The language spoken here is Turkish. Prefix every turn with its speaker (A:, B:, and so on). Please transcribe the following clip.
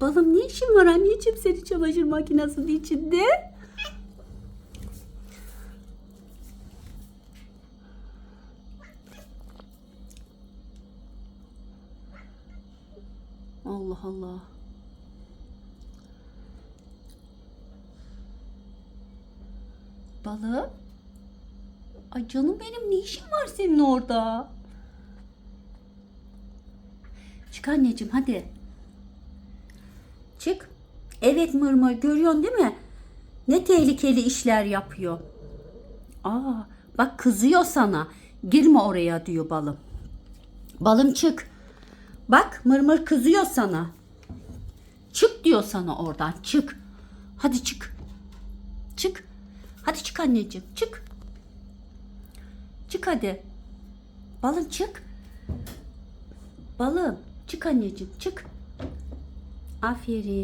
A: Balım ne işin var anneciğim senin çamaşır makinesinin içinde? Allah Allah. Balım. Ay canım benim, ne işin var senin orada? Çık anneciğim hadi. Çık. Evet Mırmır, görüyorsun değil mi? Ne tehlikeli işler yapıyor. Aa, bak kızıyor sana. Girme oraya diyor balım. Balım çık. Bak Mırmır kızıyor sana. Çık diyor sana oradan, çık. Hadi çık. Çık. Hadi çık anneciğim, çık. Çık hadi. Balım çık. Balım çık anneciğim, çık. Aferin.